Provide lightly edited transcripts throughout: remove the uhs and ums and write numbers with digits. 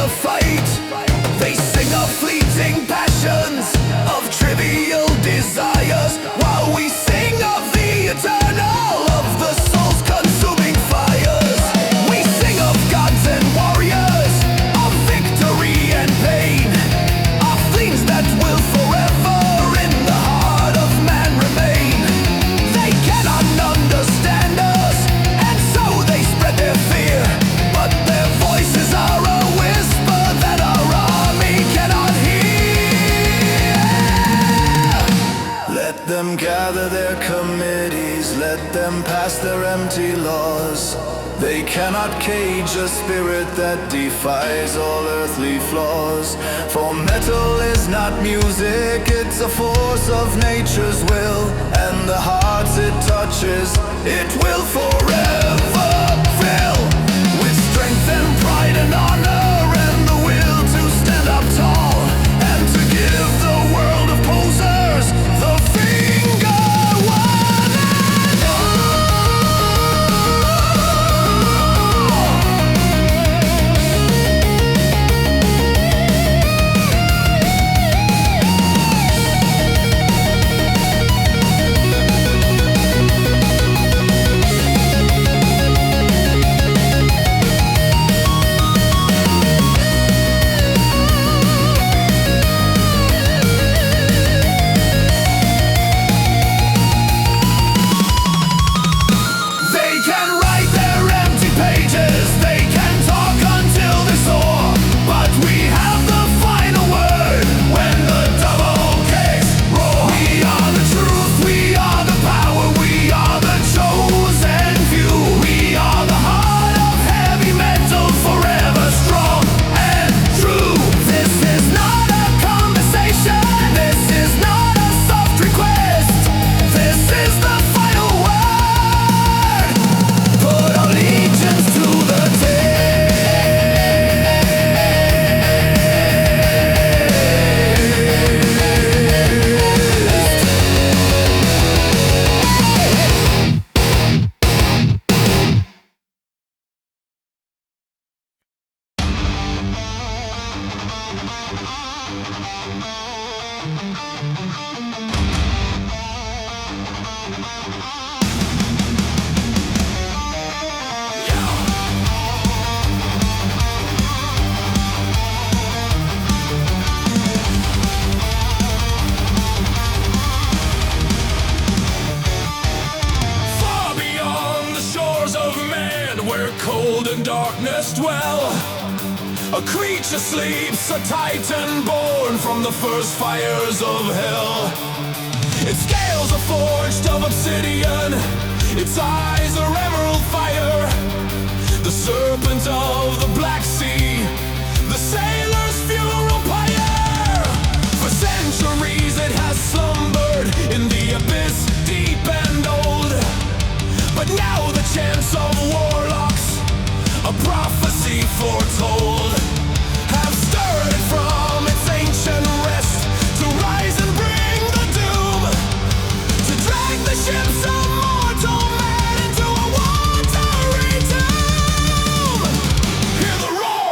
the fight. They sing of fleeting passions, of trivial desires, while we sing of the eternal, of the soul's consuming fires. We sing of gods and warriors, of victory and pain, of things that will forever in the heart of man remain. They cannot understand us, and so they spread their fear, but their voices are a whisper that our army cannot hear. Let them gather their committees, let them pass their empty laws. They cannot cage a spirit that defies all earthly flaws. For metal is not music, it's a force of nature's will, and the hearts it touches, it will forever fill with strength and pride and honor, and the will to stand up tall, and to give the world of posers the finger one and all. Cold and darkness dwell. A creature sleeps, a titan born from the first fires of hell. Its scales are forged of obsidian, its eyes are emerald fire. The serpent of the Black Sea, the sailor's funeral pyre. For centuries it has slumbered in the abyss, deep and old. But now the chants of warlocks, a prophecy foretold, have stirred it from its ancient rest to rise and bring the doom, to drag the ships of mortal man into a watery tomb. Hear the roar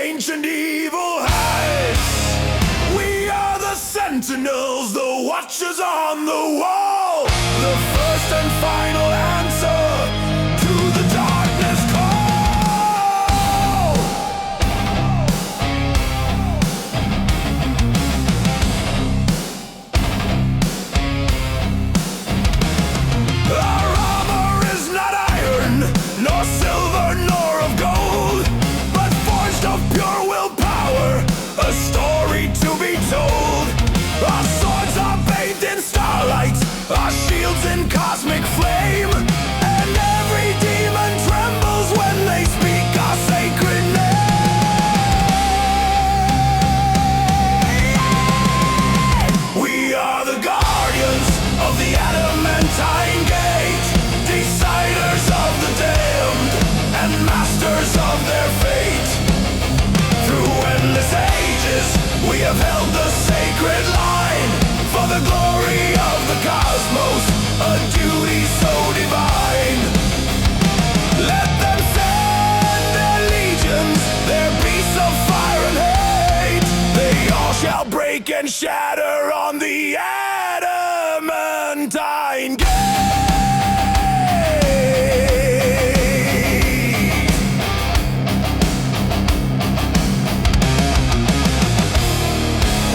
ancient evil hides. We are the sentinels, the watchers on the wall, the first and final answer to the darkness call. Our armor is not iron, nor silver, nor of gold, but forged of pure willpower, a story to be told. Our swords are bathed in starlight, our shields in cosmic flame, and every demon trembles when they speak our sacred name. We are the guardians of the Adamantine gate, deciders of the damned, and masters of their fate. Through endless ages, we have held the sacred line, for the glory of the cosmos, a duty so divine. Let them send their legions, their beasts of fire and hate. They all shall break and shatter on the Adamantine gate.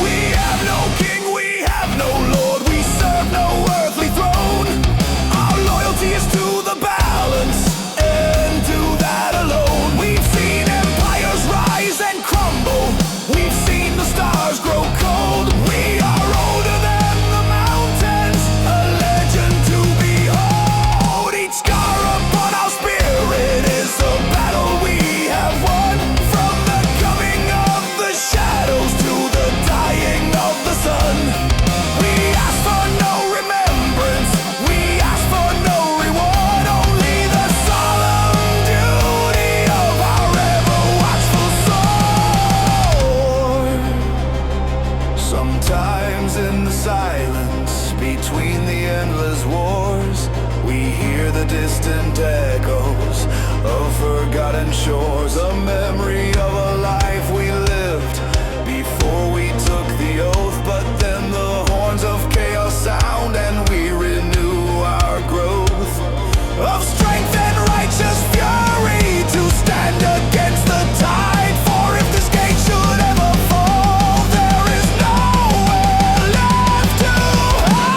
We have no king, we have no lord, we serve no earthly throne. Our loyalty is to the balance, and to that alone. We've seen empires rise and crumble, we've seen the stars grow cold. We are older than the mountains, a legend to behold. Each scar upon our spirit is a battle we have won, from the coming of the shadows to the dying of the sun. We ask for no remembrance, we ask for no reward, only the solemn duty of our ever watchful sword. Sometimes in the silence between the endless wars, we hear the distant echoes of forgotten shores, a memory of a life we lived before we took the oath. But then the horns of chaos sound and we renew our growth of strength and righteous fury to stand against the tide. For if this gate should ever fall, there is nowhere left to hide.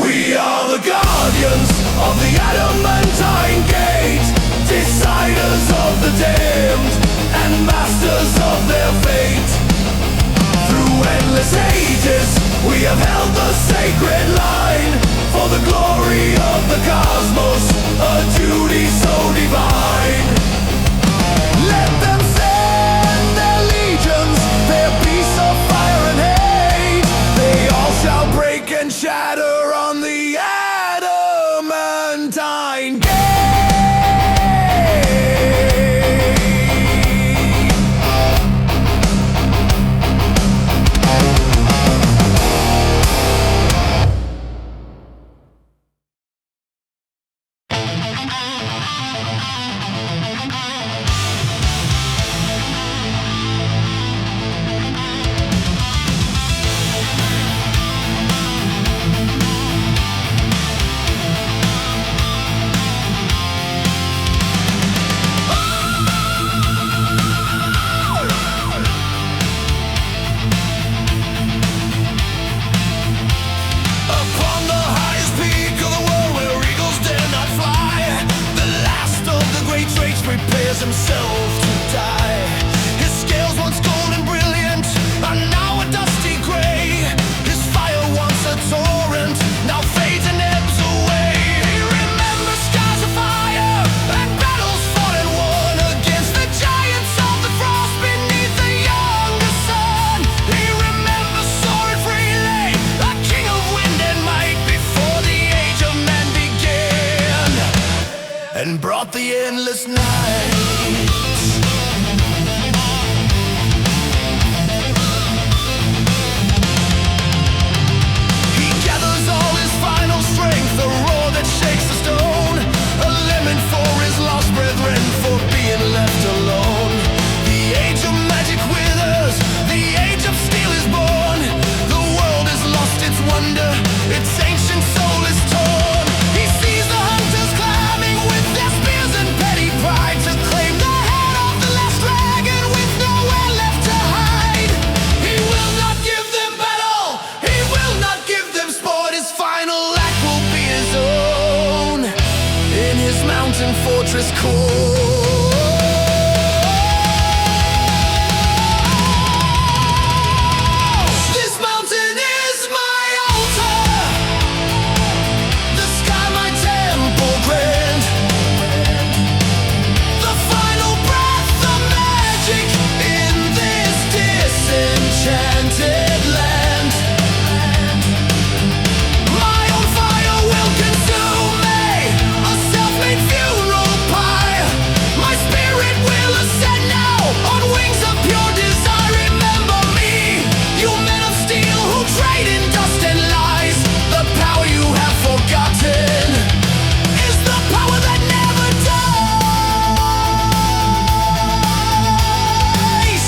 We are the guardians of the Adamantine gate, deciders of the damned, and masters of their fate. Through endless ages, we have held the sacred line, for the glory of the cosmos, a duty so divine. Let them send their legions, their beasts of fire and hate. They all shall break and shatter on the Adamantine gate. dares himself to die. His scales once gold and brilliant are now a dusty gray. His fire once a torrent now fades and ebbs away. He remembers skies of fire and battles fought and won against the giants of the frost beneath the younger sun. He remembers soaring freely, a king of wind and might before the age of man began, and brought the endless night. He gathers all his final strength, a roar that shakes the stone, a lemon for his lost brethren for being left alone. The age of magic withers, the age of steel is born. The world has lost its wonder, its ancient soul is torn. He sees the hunters climbing with their spears and petty pride to claim the head of the last dragon with nowhere left to hide. He will not give them battle, he will not give them sport. His final act will be his own in his mountain fortress core. This mountain is my altar, the sky my temple grand, the final breath, the magic in this disenchanted land. My own fire will consume me, a self-made funeral pyre. My spirit will ascend now on wings of pure desire. Remember me, you men of steel who trade in dust and lies. The power you have forgotten is the power that never dies.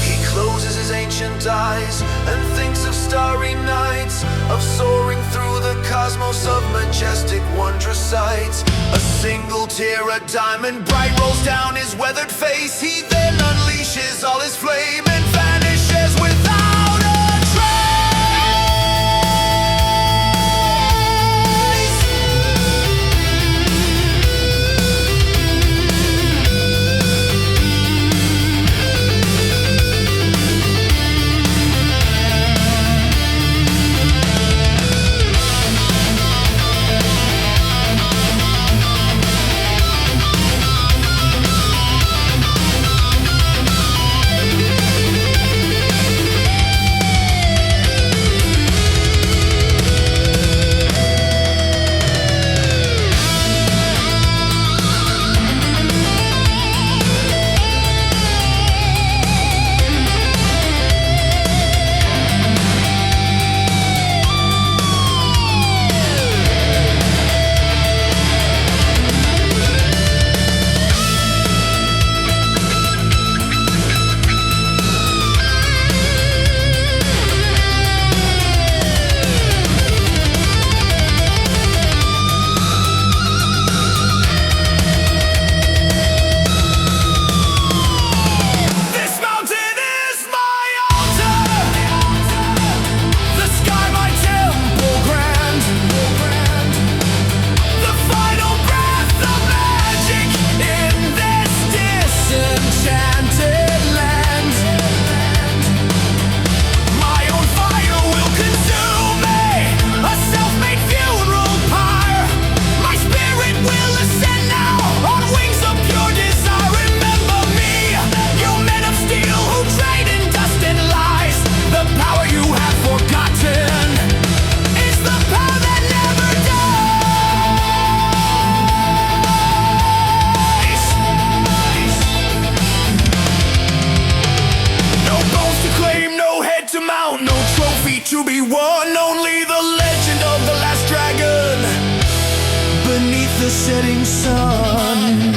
He closes his ancient eyes and thinks of starry nights, of soaring through the cosmos of majestic wondrous sights. A single tear, a diamond bright, rolls down his weathered face. He then unleashes all his flame and vanishes without a trace. This mountain is my altar, the sky my temple grand, the final breath of magic in this disenchanted land. My own fire will consume me, a self-made funeral pyre. My spirit will ascend now on wings of pure desire. Remember me, you men of steel who trade in dust and lies. The power you have forgotten is the power that never dies. No bones to claim, no head to mount, no trophy to be won. Only the legend of the last dragon beneath the setting sun.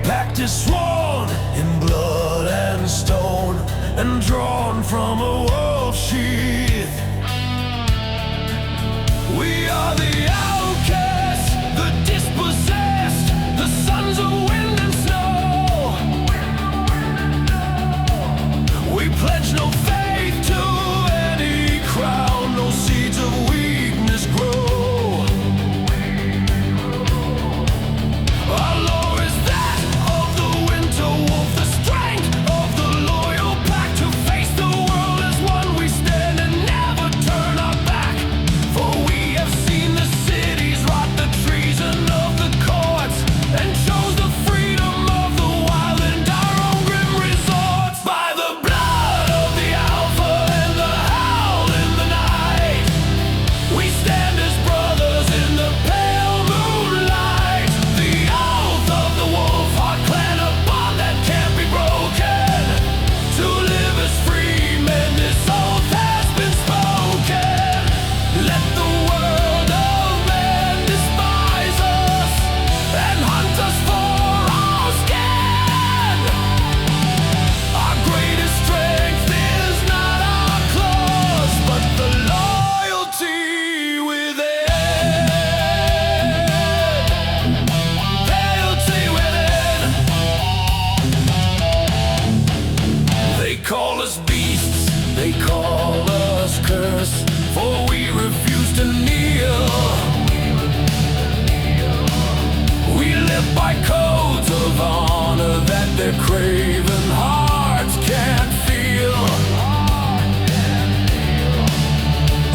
pact is sworn in blood and stone, and drawn from a wolf sheath. We are the outcasts, the dispossessed, the sons of wind and snow. We pledge no faith to any crown, no seeds of weakness grow. Our law is that of the winter wolf, the strength of the loyal pack, to face the world as one we stand and never turn our back. For we have seen the cities rot, the treason of the courts, and chose the freedom of the wild and our own grim resorts. By the blood of the alpha and the howl in the night, we stand as brothers in the pale moonlight. The oath of the Wolfheart clan, a bond that can't be broken. To live as free men, this oath has been spoken. Let the world of men despise us and hunt us for our skin. Our greatest strength is not our claws, but the loyalty within. Loyalty within. They call us beasts, they call us cursed, for we refuse to kneel. We live by codes of honor that their craven hearts can't feel.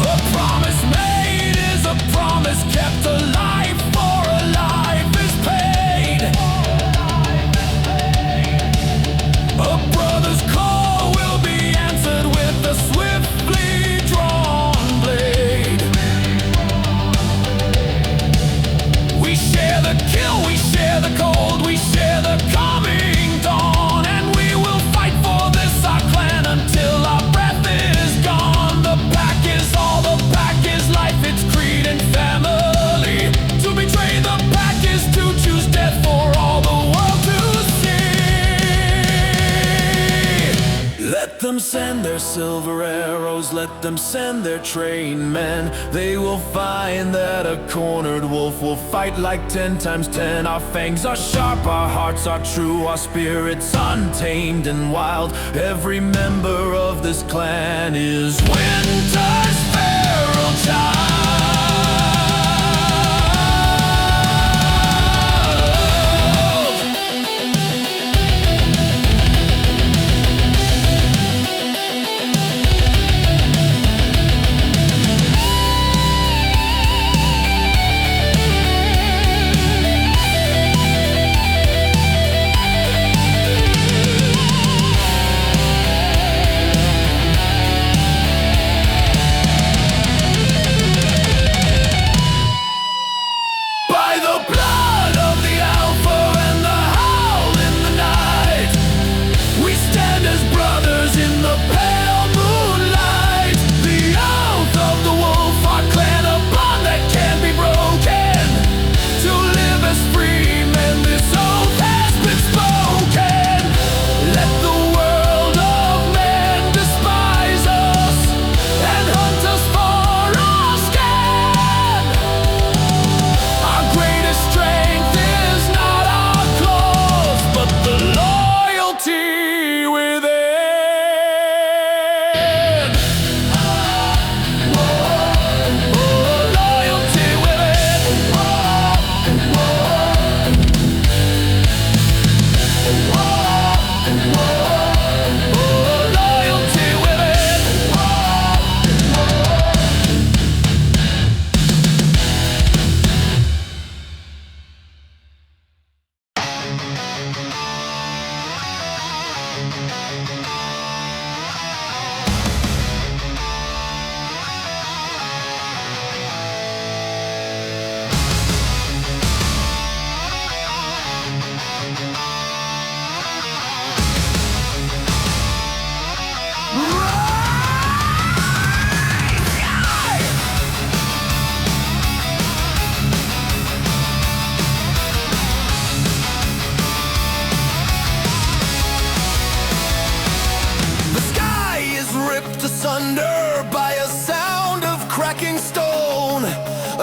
A promise made is a promise kept, a life for a life is paid. A brother's call will be answered with a swiftly drawn blade. We share the kill, we share the cold, we share the coming dawn, and we will fight for this our clan until our breath is gone. The pack is all, the pack is life, it's creed and family. To betray the pack is to choose death for all the world to see. Let them send their silver arrows, let them send their trained men. They will find that a cornered wolf will fight like 10 times 10. Our fangs are sharp, our hearts are true, our spirits untamed and wild. Every member of this clan is winter's feral child.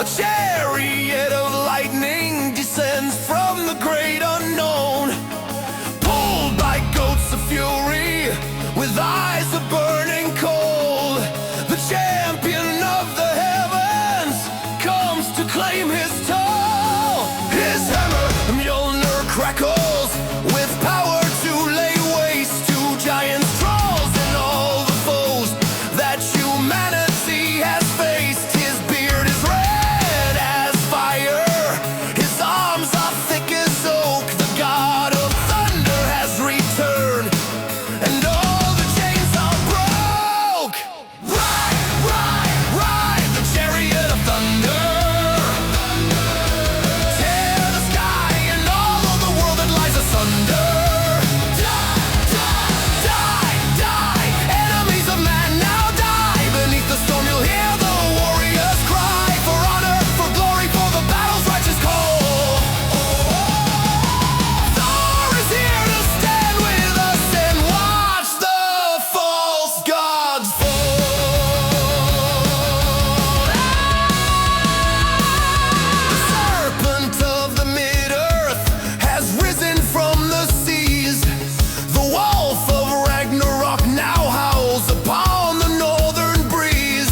chariot of lightning descends from the great unknown, pulled by goats of fury, with eyes of burning coal. The champion of the heavens comes to claim his toll. His hammer, Mjolnir, crackles with power to lay waste to giants, trolls, and all the foes that humanity has faced. His beard is red as fire, his arms are thick as oak. The god of thunder has returned, and all the chains are broke. Ride, ride, ride the chariot of thunder. Tear the sky and all of the world that lies asunder. Die, die, die, die. Enemies of man now die. Beneath the storm you'll hear the warriors cry, for honor, for glory, for the battle's righteous call. Thor is here to stand with us and watch the false gods fall. The serpent of the mid-earth has risen from the seas. The wolf of Ragnarok now howls upon the northern breeze.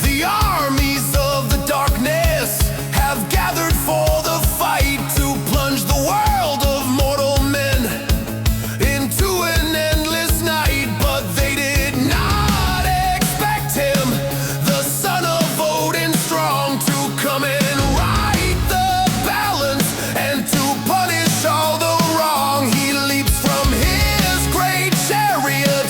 The armies of the darkness have gathered for the fight, to plunge the world of mortal men into an endless night. But they did not expect him, the son of Odin strong, to come and right the balance and to punish all the wrong. He leaps from his great chariot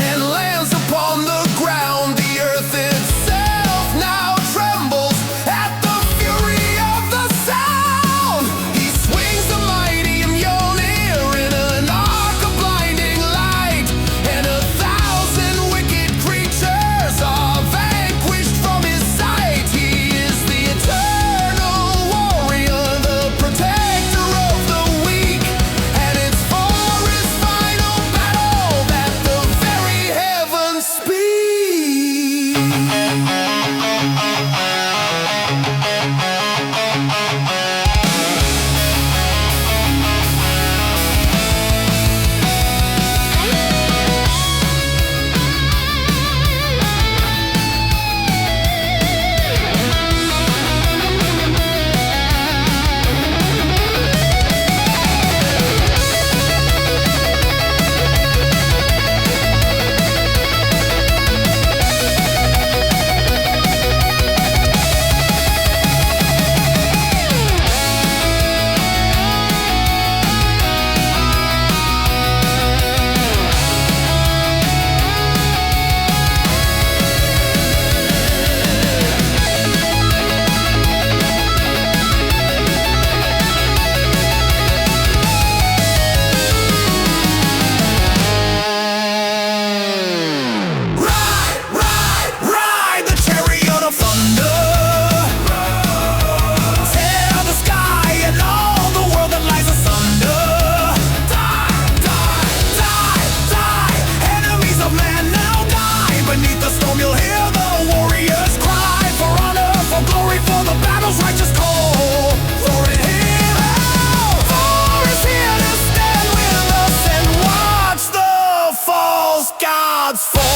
and lands upon the ground. The earth itself now trembles at the fury of the sound. He swings the mighty Mjolnir in an arc of blinding light, and 1,000 wicked creatures are vanquished from his sight. He is the eternal warrior, the protector of the weak, and it's for his final battle that the very heavens speak. Ride, ride, ride the chariot of thunder. Tear the sky and all the world that lies asunder. Die, die, die, die. Enemies of man now die. Beneath the storm you'll hear the warriors cry, for honor, for glory, for the battle's righteous call. For in him, Thor is here to stand with us and watch the false gods fall.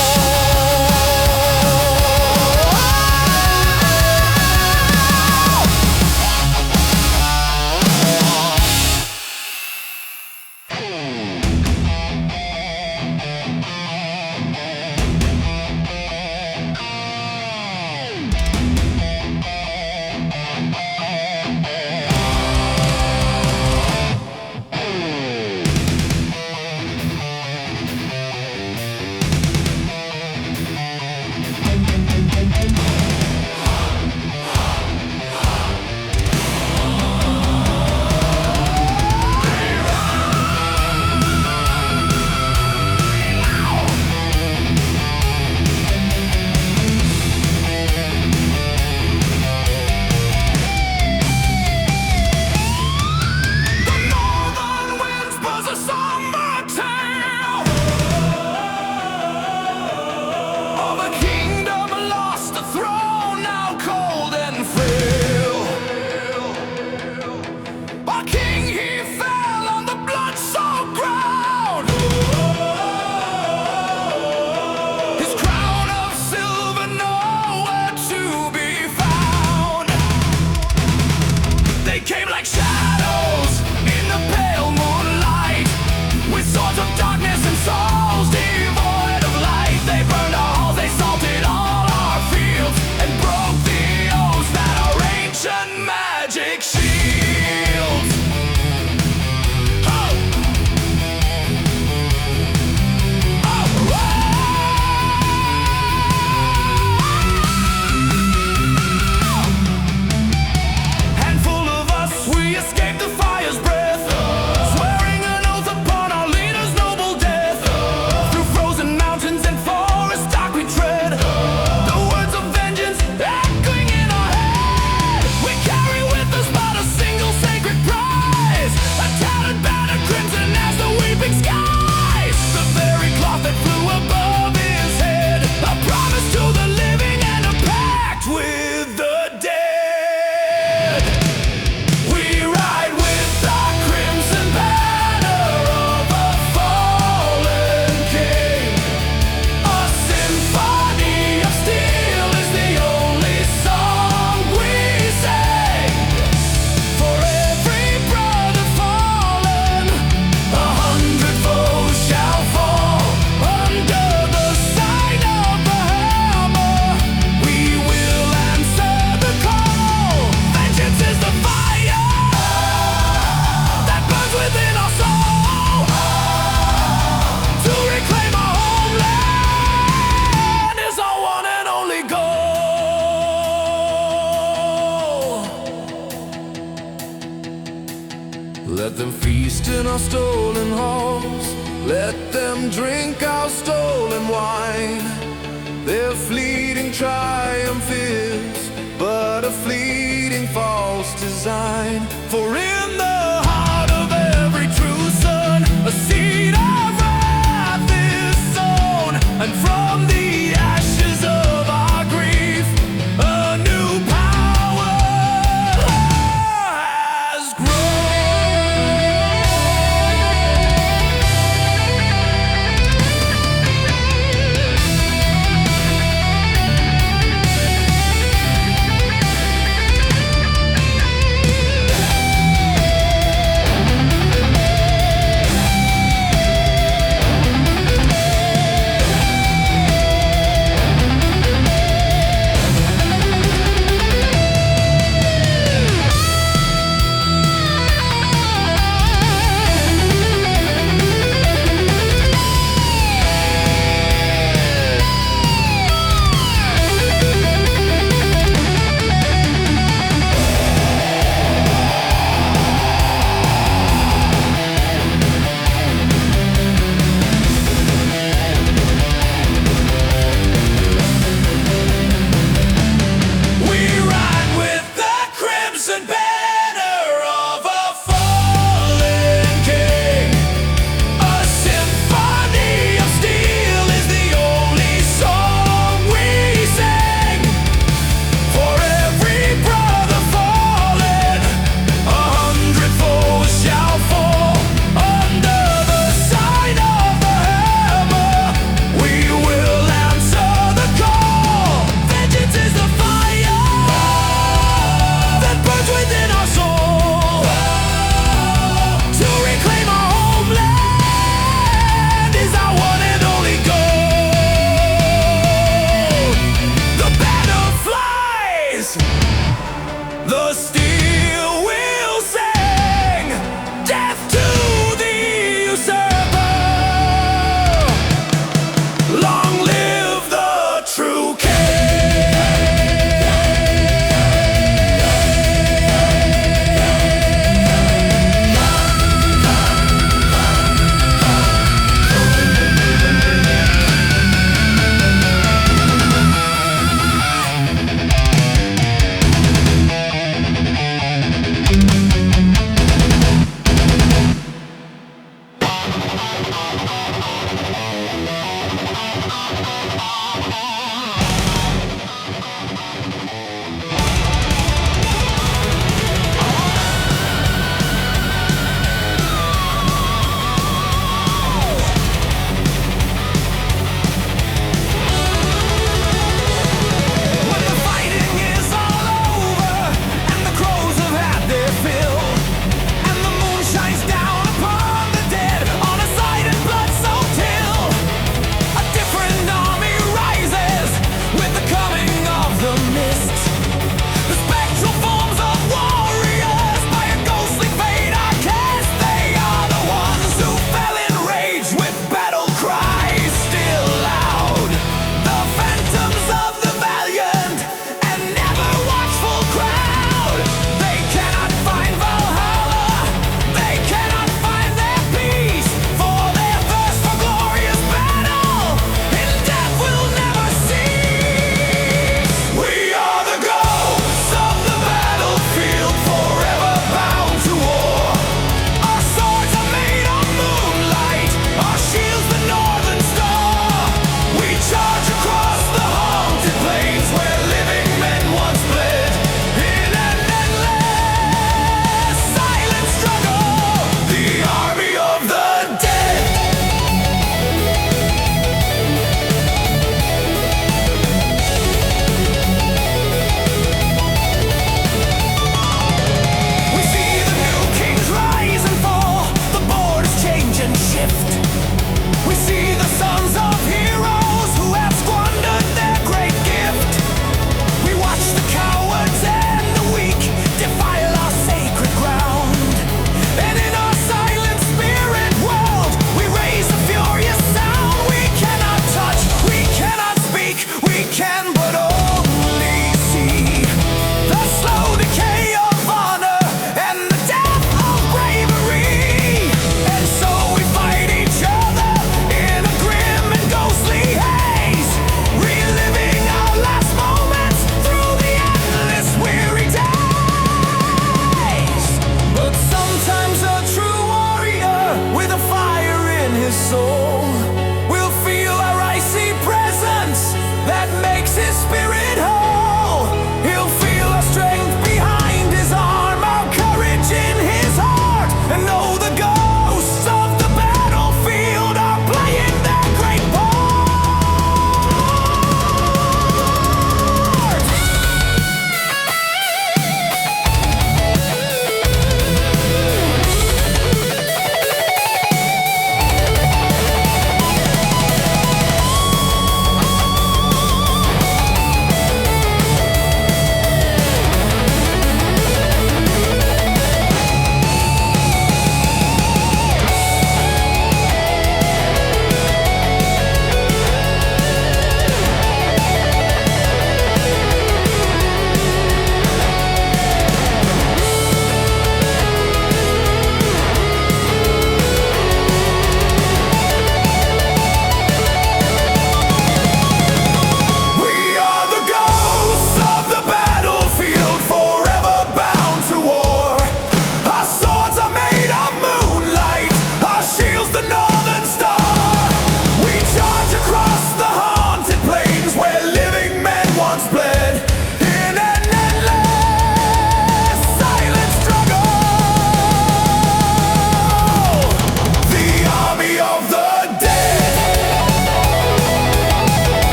Of a kingdom lost, a throne now cold and frail. stolen halls. Let them drink our stolen wine. Their fleeting triumph is but a fleeting false design. For in the heart of every true son, a seed of wrath is sown, and from the ashes of our grief, a new power has rising.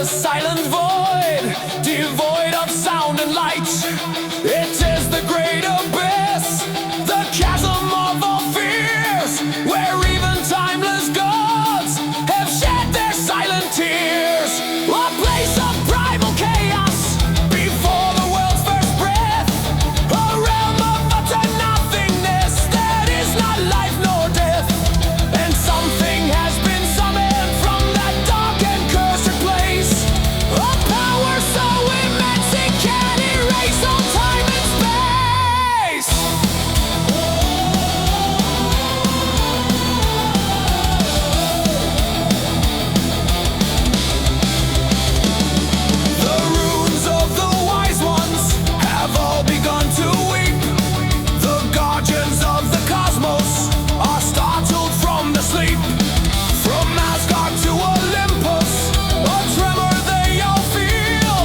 the silent void, devoid of sound and light. It is the great abyss, the chasm of all fears, where even timeless gods have shed their silent tears. A place of primal chaos before the world's first breath, a realm of utter nothingness that is not life nor death. And something has been summoned from that dark and cursed place, a power so immense it can erase all time and space. The runes of the wise ones have all begun to weep. The guardians of the cosmos are startled from the sleep. From Asgard to Olympus, a tremor they all feel,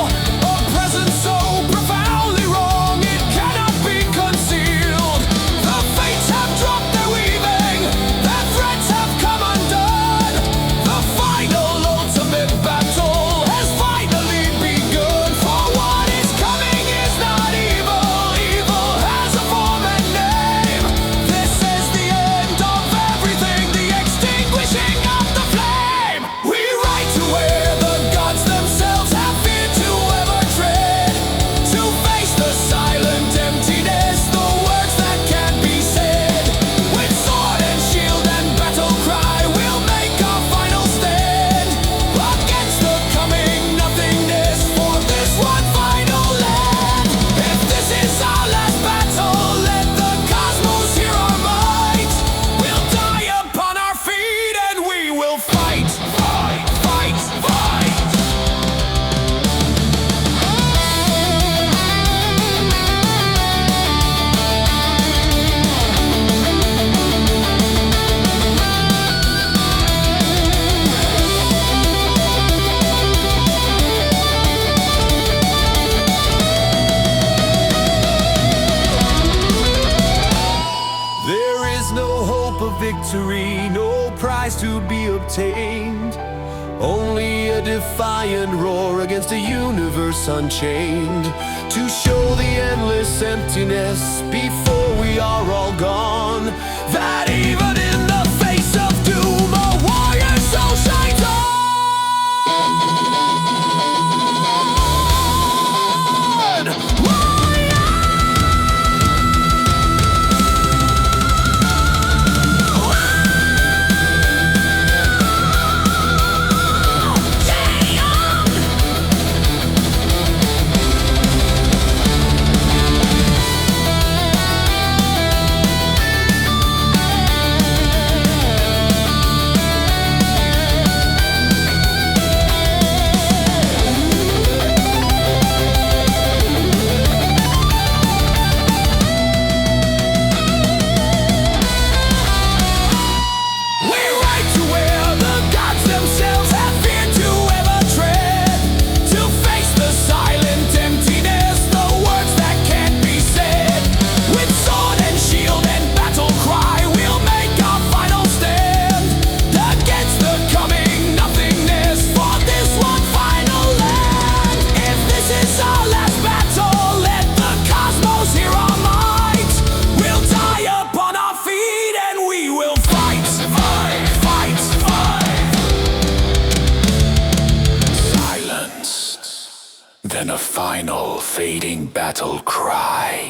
a presence so profoundly wrong it cannot be concealed. The fates have dropped their weaving, their threads have come undone. The final ultimate battle has finally begun. For what is coming is not evil, evil has a form and name. This is the end of everything, the extinguishing of the flame. We ride to where the gods themselves have feared to ever tread, to face the silent emptiness, the words that can't be said. With sword and shield and battle cry, we'll make our final stand against the coming nothingness for this one final land. If this is our last battle, let the cosmos hear our might. We'll die upon our feet and we will fight, fight, fight, fight. There is no hope of victory, no prize to be obtained. Only a defiant roar against a universe unchained, to show the endless emptiness before we are all gone, that even in the face of doom a warrior soul shines on. Then a final fading battle cry.